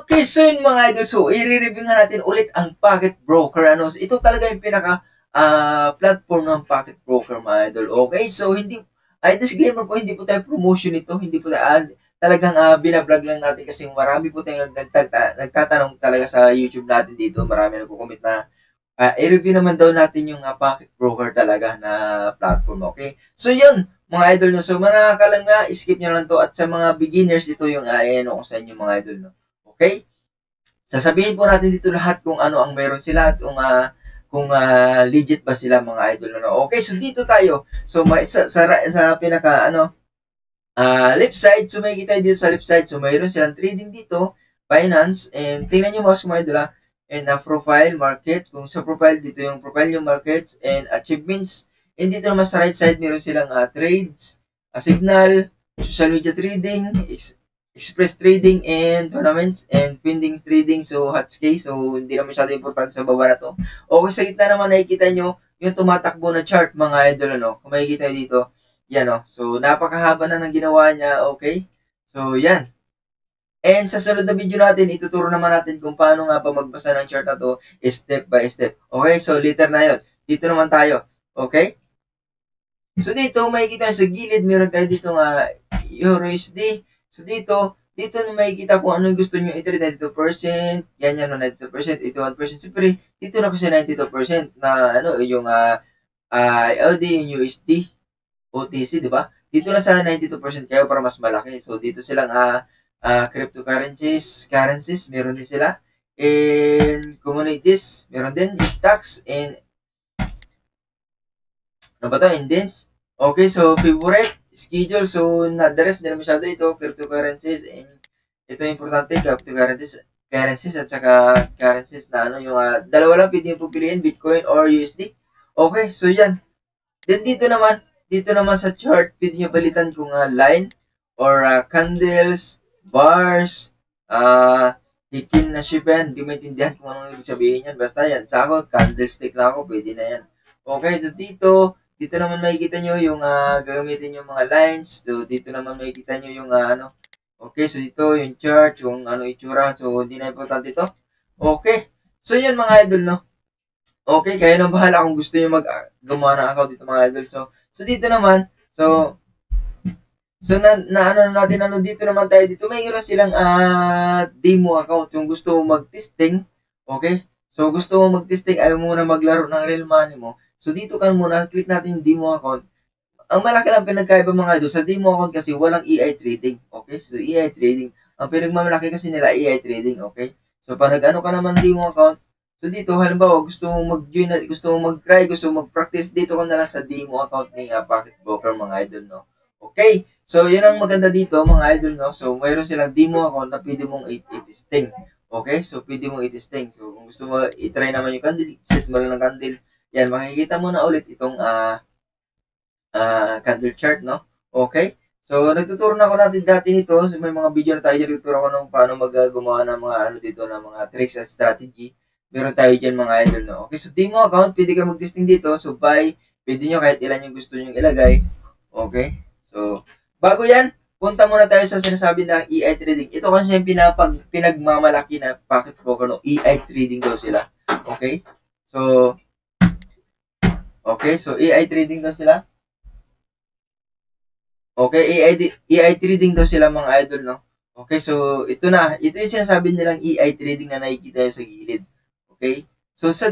Okay, so yun mga idol. So, i-review nga natin ulit ang Pocket Broker. So, ito talaga yung pinaka platform ng Pocket Broker mga idol. Okay, so disclaimer po, hindi po tayo promotion ito. Hindi po tayo, talagang binablog lang natin kasi marami po tayong nagtatanong talaga sa YouTube natin dito. Marami nagko-comment na i-review naman daw natin yung Pocket Broker talaga na platform. Okay, so yun mga idol no. So, manakakalang nga, skip nyo lang to. At sa mga beginners, ito yung ko sa inyo mga idol no. Okay? Sasabihin po natin dito lahat kung ano ang meron sila at kung legit ba sila mga idol. No? Okay, so dito tayo. So may sa pinaka left side, so may kita dito sa left side. So mayroon silang trading dito, finance, and tingnan niyo mga idol and profile, market. Kung sa profile, dito yung profile yung markets and achievements. And dito naman sa right side, meron silang trades, signal, social media trading, express trading and tournaments and pending trading. So, Hotskey. So, hindi na masyado importante sa baba na to. Okay, sa gitna naman nakikita nyo yung tumatakbo na chart mga idol. Kung makikita nyo dito, yan So, napakahaba na ng ginawa niya. Okay. So, yan. And sa sunod na video natin, ituturo naman natin kung paano nga pa magbasa ng chart na to step by step. Okay, so later na yun. Dito naman tayo. Okay? So dito, makikita sa gilid, meron tayo dito nga EURUSD. So dito na makikita kung ano gusto nyo i-trade, 92%, ganyan 92%, 81%. Siyempre, dito na kasi 92% na yung LD, yung USD, OTC, di ba? Dito na sa 92% kayo para mas malaki. So dito silang cryptocurrencies, meron din sila. And commodities, meron din stocks and ano ba to? Indents. Okay, so favorite, schedule. So the rest nila masyado ito, cryptocurrencies and ito importante, currencies at saka currencies na yung dalawa lang pwede yung pagpiliin, Bitcoin or USD. Okay, so yan. Then dito naman sa chart, pwede nyo palitan kung line or candles, bars, hikin na shape yan. Hindi maintindihan kung anong ibig sabihin yan. Basta yan. Sa ako, candlestick lang ako. Pwede na yan. Okay, so dito naman makikita nyo yung gagamitin yung mga lines. So, dito naman makikita nyo yung Okay, so dito yung chart, yung itsura. So, hindi na importante ito. Okay. So, yun mga idol, no? Okay, kayo nang bahala kung gusto nyo gumawa ng account dito mga idol. So dito naman, dito naman tayo dito. Mayroon silang demo account. Yung gusto mo mag-testing, okay? So, gusto mo mag-testing, ayaw mo na maglaro ng real money mo. So, dito ka muna, click natin yung demo account. Ang malaki lang pinagkaiba mga idol, sa demo account kasi walang EI trading. Okay? So, EI trading. Ang pinagmamalaki kasi nila, EI trading. Okay? So, pag nag-ano ka naman demo account, so dito, halimbawa, gusto mo mag-join, gusto mo mag-try, gusto mo mag-practice, dito ka na lang sa demo account ng Pocket Broker mga idol, no? Okay? So, yun ang maganda dito, mga idol, no? So, mayroon silang demo account na pwede mong i-testing. Okay? So, pwede mong i-testing. So, kung gusto mo i-try naman yung candle, set mo lang ng candle. Yan, makikita mo na ulit itong candle chart, no? Okay? So, nagtuturo na ako natin dati nito. So, may mga video na tayo dyan. Nagtuturo ko ng paano gumawa ng mga dito, ng mga tricks at strategy. Meron tayo dyan mga idol, no? Okay, so demo account, pwede ka mag-testing dito. So, pwede nyo kahit ilan yung gusto nyo ilagay. Okay? So, bago yan, punta muna tayo sa sinasabi ng EI trading. Ito kasi yung pinagmamalaki na Pocket Broker, no? EI trading daw sila. Okay? So, EI trading daw sila. Okay, EI trading daw sila mga idol, no? Okay, so ito yung sinasabi nilang EI trading na nakikita nyo sa gilid. Okay? So sa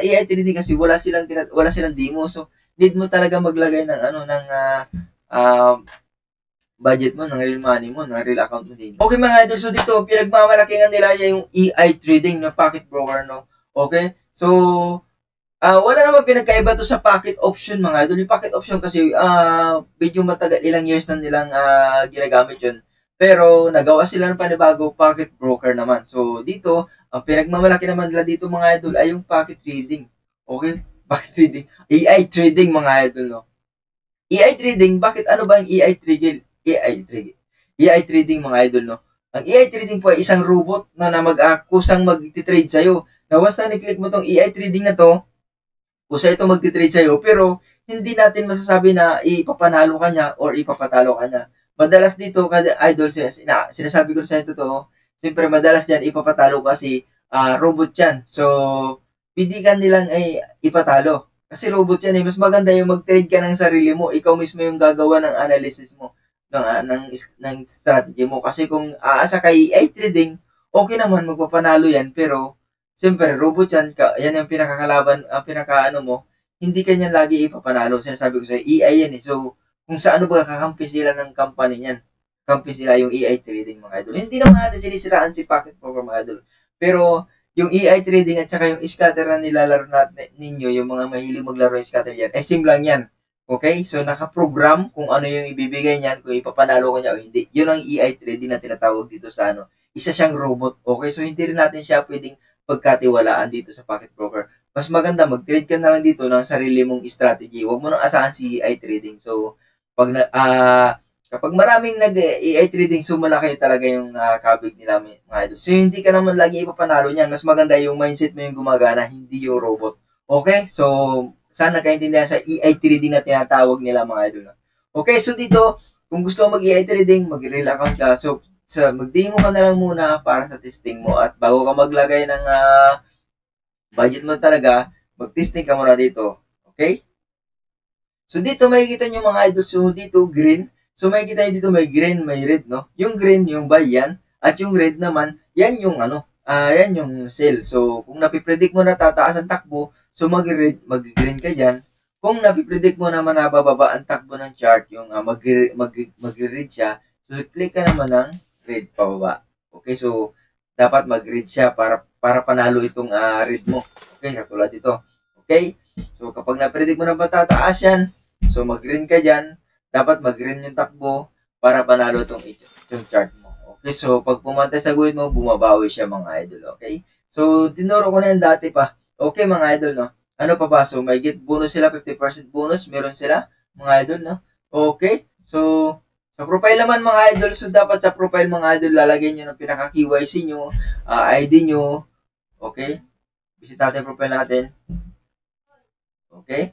EI trading kasi wala silang demo. So need mo talaga maglagay ng budget mo, ng real money mo, ng real account mo din. Okay mga idol, so dito pinagmamalaki nga nila yung EI trading ng Pocket Broker, no? Okay? So wala naman pinagkaiba to sa pocket option mga idol. Yung pocket option kasi medyo matagal, ilang years na nilang ginagamit yun. Pero nagawa sila ng panibago, Pocket Broker naman. So dito, ang pinagmamalaki naman nila dito mga idol ay yung pocket trading. Okay? Pocket trading. EI trading mga idol, no? EI trading, bakit ano ba yung EI trading? EI trading mga idol, no? Ang EI trading po ay isang robot na kusang mag-trade sa'yo. Na once na ni-click mo tong EI trading na to, kusa ito magti-trade sa'yo, pero hindi natin masasabi na ipapanalo ka niya or ipapatalo ka niya. Madalas dito, idol, sinasabi ko sa ito to, Siyempre, madalas dyan, ipapatalo kasi robot yan. So, pwede ka nilang ay ipatalo. Kasi robot yan eh. Mas maganda yung mag-trade ka ng sarili mo. Ikaw mismo yung gagawa ng analysis mo ng strategy mo. Kasi kung aasa kay AI trading, okay naman, magpapanalo yan. Pero, siyempre, robot yan. Yan yung pinakakalaban, pinakaano mo. Hindi kanya lagi ipapanalo. Sinasabi ko sa'yo, AI yan eh. So, kung sa ano ba kakampi sila ng company niyan. Kampi sila yung AI trading mga idol. Hindi naman natin sinisiraan si Pocket Poker mga idol. Pero yung AI trading at saka yung scatter na nilalaro natin ninyo, yung mga mahilig maglaro ng scatter yan, eh sim lang yan. Okay? So naka-program kung ano yung ibibigay niyan, kung ipapanalo ko niya o hindi. Yun ang AI trading na tinatawag dito sa ano. Isa siyang robot. Okay? So hindi rin natin siya pwedeng pagkatiwalaan dito sa Pocket Poker. Mas maganda mag-trade ka na lang dito ng sarili mong strategy. Huwag mo nang asahan si AI trading. So pag kapag maraming nag-AI trading, so malaki talaga yung kabig nila mga idol. So hindi ka naman lagi ipapanalo niyan. Mas maganda yung mindset mo yung gumagana, hindi yung robot. Okay? So sana kaintindihan sa AI trading na tinatawag nila mga idol. Okay, so dito, kung gusto mo mag-AI trading, mag-real account ka. So mag-demo ka na lang muna para sa testing mo. At bago ka maglagay ng budget mo talaga, mag-testing ka muna dito. Okay? So dito makikita nyo mga idol, so dito green. So makikita nyo dito may green, may red, no? Yung green, yung buy yan. At yung red naman, yan yung ano, yan yung sell. So kung napipredict mo na tataas ang takbo, so mag-green ka dyan. Kung napipredict mo naman na bababa ang takbo ng chart, yung mag-red siya, so click ka naman ng red pababa. Okay, so dapat mag-red siya para panalo itong red mo. Okay, katulad dito. Okay? So kapag napredict mo na patataas yan, so mag-green ka dyan, dapat mag-green yung takbo para panalo itong chart mo. Okay, so pag pumantay sa guhit mo, bumabawi siya mga idol. Okay? So tinuro ko na yan dati pa. Okay mga idol, no? Ano pa ba? So may get bonus sila, 50% bonus, meron sila mga idol, no? Okay? So sa profile naman mga idol, so dapat sa profile mga idol, lalagay nyo ng pinaka-KYC nyo, ID nyo. Okay? Visit natin profile natin. Okay?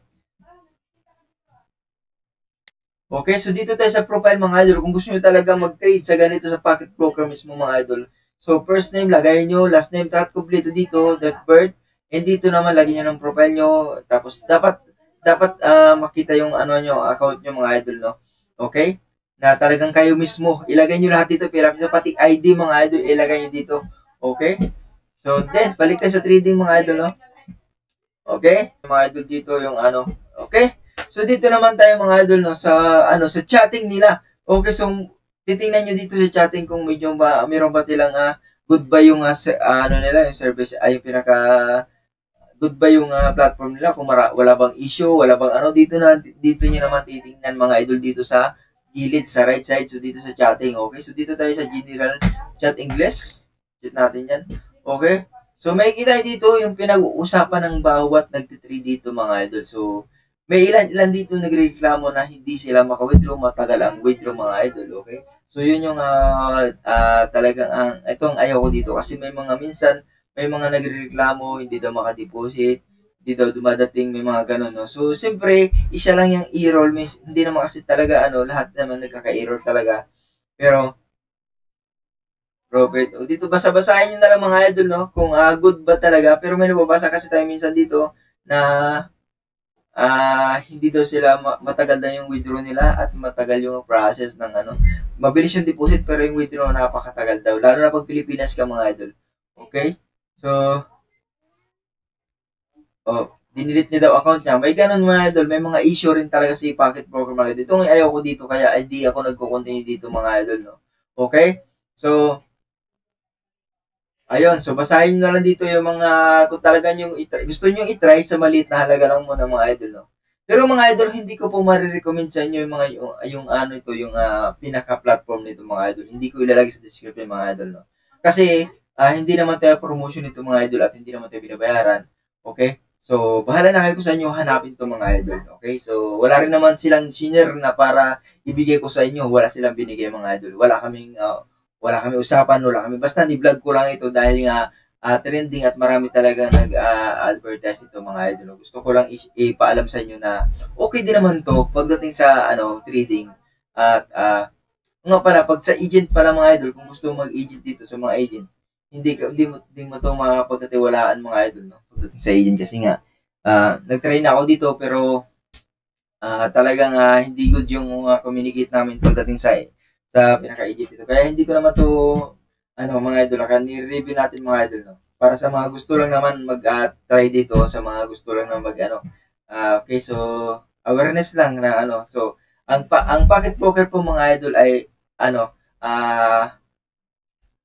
Okay, so dito tayo sa profile mga idol. Kung gusto nyo talaga mag-trade sa ganito sa Pocket Broker mismo mga idol. So, first name, lagay nyo. Last name, lahat kompleto dito. Date birth. And dito naman, lagyan nyo ng profile nyo. Tapos, dapat makita yung ano nyo, account nyo mga idol, no? Okay? Na talagang kayo mismo. Ilagay nyo lahat dito. Pati ID mga idol, ilagay nyo dito. Okay? So, then, balik tayo sa trading mga idol, no? Okay? Mga idol dito yung ano. Okay? So dito naman tayo mga idol no sa chatting nila. Okay, so titingnan niyo dito sa chatting kung medyo ba meron ba tilang good ba yung ano nila yung service ay yung pinaka good ba yung platform nila kung wala bang issue, wala bang ano dito niyo naman titingnan mga idol dito sa gilid sa right side, so dito sa chatting. Okay, so dito tayo sa general chat English. Chat natin yan. Okay? So may kita dito yung pinag-uusapan ng bawat nagtitrade dito mga idol. So may ilan dito nagreklamo na hindi sila maka-withdraw, matagal ang withdraw mga idol, okay? So yun yung talagang ito ang ayaw ko dito kasi may mga minsan may mga nagreklamo, hindi daw maka-deposit, hindi daw dumadating, may mga ganun, no? So siyempre, isa lang yung e-roll, hindi naman kasi talaga lahat naman nagkaka-error talaga. Pero Robert, dito basa-basahin nyo na lang mga idol, no? Kung good ba talaga, pero may nababasa kasi tayo minsan dito na hindi daw sila matagal na yung withdraw nila at matagal yung process ng mabilis yung deposit pero yung withdraw napakatagal daw, lalo na pag Pilipinas ka mga idol. Okay, so dinilit niya daw account niya, may ganun mga idol, may mga issue rin talaga si Pocket Broker mga idol. Itong ayaw ko dito kaya hindi ako nagko-continue dito mga idol, no? Okay, so ayun, so basahin nyo na lang dito yung mga, kung talaga nyo gusto nyo i-try sa maliit na halaga lang muna mga idol, no? Pero mga idol, hindi ko po marirecommend sa inyo yung mga, yung pinaka-platform nito mga idol. Hindi ko ilalagay sa description mga idol, no? Kasi, hindi naman tayo promotion nito mga idol at hindi naman tayo binabayaran. Okay? So, bahala na kayo kung saan nyo hanapin to mga idol. Okay? So, wala rin naman silang senior na para ibigay ko sa inyo. Wala silang binigay mga idol. Wala kami usapan, wala kami. Basta ni-vlog ko lang ito dahil nga trending at marami talaga nag-advertise ito mga idol. Gusto ko lang ipaalam sa inyo na okay din naman to pagdating sa trading. At nga pala, pag sa agent pala mga idol, kung gusto mo mag-agent dito sa mga agent, hindi mo to mapagkatiwalaan mga idol, no? Pagdating sa agent kasi nga, nag-try na ako dito pero talagang hindi good yung communicate namin pagdating sa pinaka-agent dito. Kaya hindi ko naman to mga idol, ni-review natin mga idol, no? Para sa mga gusto lang naman mag-try dito, sa mga gusto lang na okay, so awareness lang na so ang Pocket Poker po mga idol ay ano,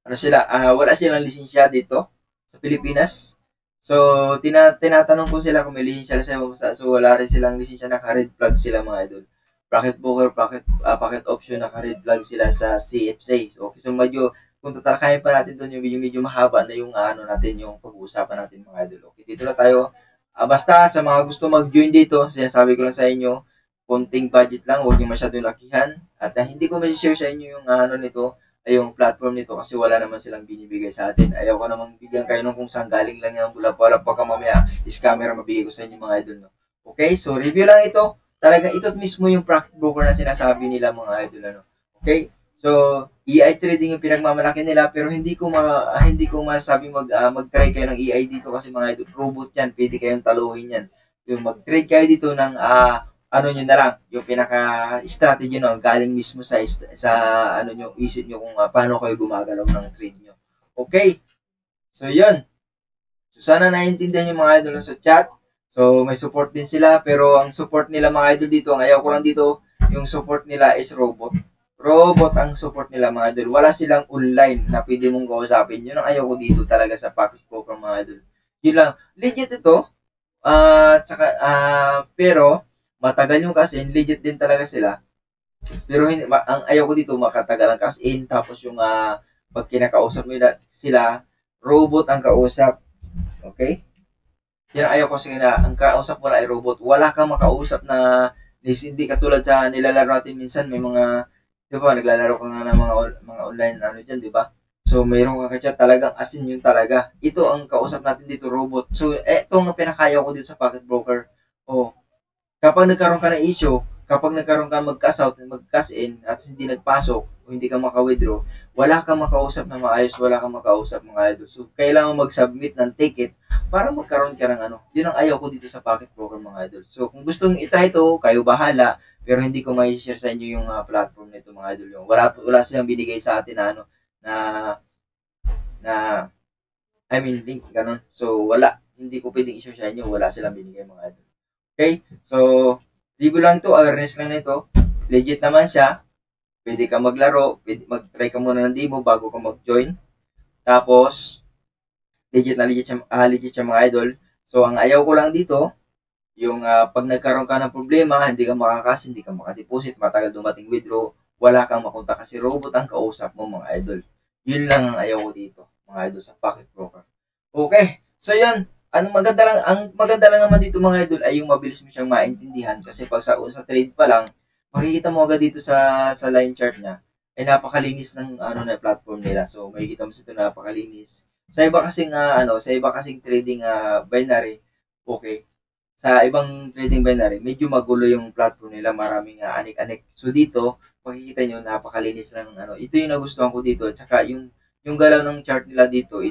wala silang lisensya dito sa Pilipinas. So, tinatanong ko sila kung may lisensya sa ibang bansa. So, wala rin silang lisensya, naka-red flag sila mga idol. Pocket Poker, pocket option, naka-red flag sila sa CFSA. So, okay, so medyo, kung tatalakayin pa natin doon, yung medyo mahaba na yung natin, yung pag-uusapan natin mga idol. Okay, dito na tayo. Basta, sa mga gusto mag-join dito, sinasabi ko lang sa inyo, konting budget lang, huwag niyo masyadong lakihan. At hindi ko ma-share sa inyo yung nito, ay yung platform nito kasi wala naman silang binibigay sa atin. Ayaw ko namang bigyan kayo ng kung saan galing lang yan. Wala pagka mamaya is camera mabigay ko sa inyo mga idol. No? Okay, so review lang ito. Talaga ito mismo yung Pocket Broker na sinasabi nila mga idol. Ano? Okay, so EI trading yung pinagmamalaki nila pero hindi ko masasabi mag-try kayo ng EI dito kasi mga idol, robot yan. Pwede kayong taluhin yan. Yung mag-trade kayo dito ng nyo na lang, yung pinaka-strategy no, galing mismo sa nyo, isip nyo kung paano kayo gumagalaw ng trade nyo. Okay? So, yun. So, sana naiintindihan yung mga idol sa chat. So, may support din sila, pero ang support nila mga idol dito, ang ayaw ko lang dito, yung support nila is robot. Robot ang support nila mga idol. Wala silang online na pwede mong kausapin. Yun ang ayaw ko dito talaga sa Pocket Poker mga idol. Yun lang. Legit ito. Pero, matagal yung cash in, legit din talaga sila. Pero ang ayaw ko dito, makatagal ang cash in, tapos yung pag kinakausap mo sila, robot ang kausap. Okay? Yan ayaw ko kasi na ang kausap mo na ay robot. Wala kang makausap na hindi katulad sa nilalaro natin minsan, may mga, di ba, naglalaro ka nga ng mga online, dyan, di ba? So, mayroon ka chat talagang asin yun talaga. Ito ang kausap natin dito, robot. So, ito ang pinakaya ko dito sa Pocket Broker. Kapag nagkaroon ka ng issue, kapag nagkaroon ka mag-cash in at hindi nagpasok o hindi ka maka-withdraw, wala kang makausap na maayos, wala kang makausap mga idol. So, kailangan mag-submit ng ticket para magkaroon ka ng Yun ang ayaw ko dito sa Pocket Broker mga idol. So, kung gusto nyo itry ito, kayo bahala. Pero hindi ko may share sa inyo yung platform nito mga idol. Yung wala silang binigay sa atin link, ganun. So, wala. Hindi ko pwedeng i-share sa inyo. Wala silang binigay mga idol. Okay? So, review lang to, awareness lang nito. Legit naman siya. Pwede ka maglaro, mag-try ka muna ng demo bago ka mag-join. Tapos, legit siya mga idol. So, ang ayaw ko lang dito, yung pag nagkaroon ka ng problema, hindi ka makakas, hindi ka makadeposit, matagal dumating withdraw, wala kang makunta kasi robot ang kausap mo mga idol. Yun lang ang ayaw ko dito, mga idol, sa Pocket Broker. Okay, so yun. Ang maganda lang naman dito mga idol ay yung mabilis mo siyang maintindihan kasi pag sa trade pa lang, makikita mo agad dito sa line chart niya ay napakalinis ng na platform nila. So makikita mo sa ito napakalinis. Sa iba kasing trading binary, okay. Sa ibang trading binary, medyo magulo yung platform nila, maraming anik-anik. So dito, makikita niyo napakalinis lang ito yung nagustuhan ko dito. At saka yung galaw ng chart nila dito,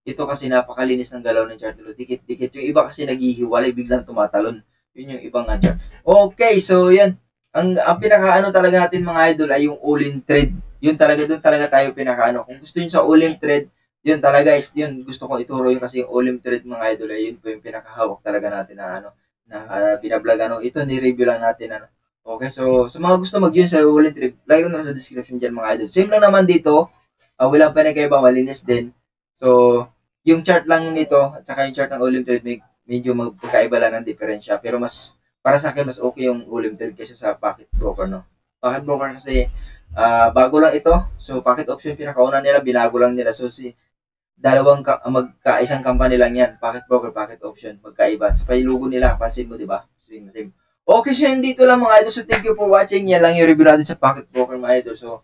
ito kasi napakalinis ng galaw ng chart nila. Dikit-dikit. Yung iba kasi naghihiwalay, biglang tumatalon. Yun yung ibang chart. Okay, so yan. Ang pinaka talaga natin mga idol ay yung all-in trade. Yun talaga, doon talaga tayo pinaka Kung gusto niyo sa all-in trade, yun talaga is yun. Gusto ko ituro yun kasi yung all-in trade mga idol ay yun po yung pinakahawak talaga natin na binablog. Ito ni-review lang natin Okay, so sa mga gusto mag-join sa all-in trade, like ko na sa description dyan mga idol. Same lang naman dito. Walang pinagkaiba, malinis din. So, yung chart lang nito at saka yung chart ng all-in trade medyo magkaiba lang ng diferensya pero para sa akin mas okay yung all-in trade kaysa sa Pocket Broker Pocket Broker kasi bago lang ito. So Pocket Option pinakauna nila, binago lang nila. So magkaisang company lang yan, Pocket Broker, Pocket Option, magkaiba. Sa pailugo nila, pansin mo, di ba? Same. Okay, so dito lang mga idol. So thank you for watching. Yan lang yung review natin sa Pocket Broker mga idol. So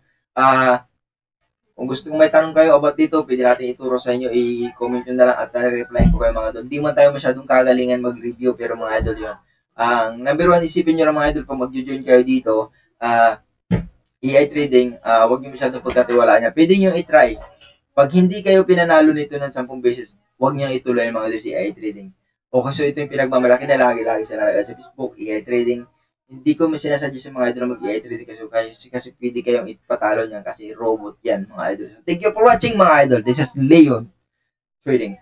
kung gusto kong may tanong kayo about dito, pwede natin ituro sa inyo, i-comment nyo na lang at reply ko kayo mga idol. Di man tayo masyadong kagalingan mag-review, pero mga idol yun. Ang number one, isipin nyo lang mga idol, pag mag-join kayo dito, AI trading, wag niyo masyadong pagkatiwalaan niya. Pwede niyo i-try. Pag hindi kayo pinanalo nito ng 10 beses, wag niyo ituloy mga idol si AI trading. Okay, so ito yung pinagmamalaki na lagi-lagi sa nalagay sa Facebook, AI trading. Hindi ko sinasuggest sa mga idol na mag-AI trading kasi pwede kayong ipatalo niyan kasi robot yan mga idol. So, thank you for watching mga idol. This is Leon Trading.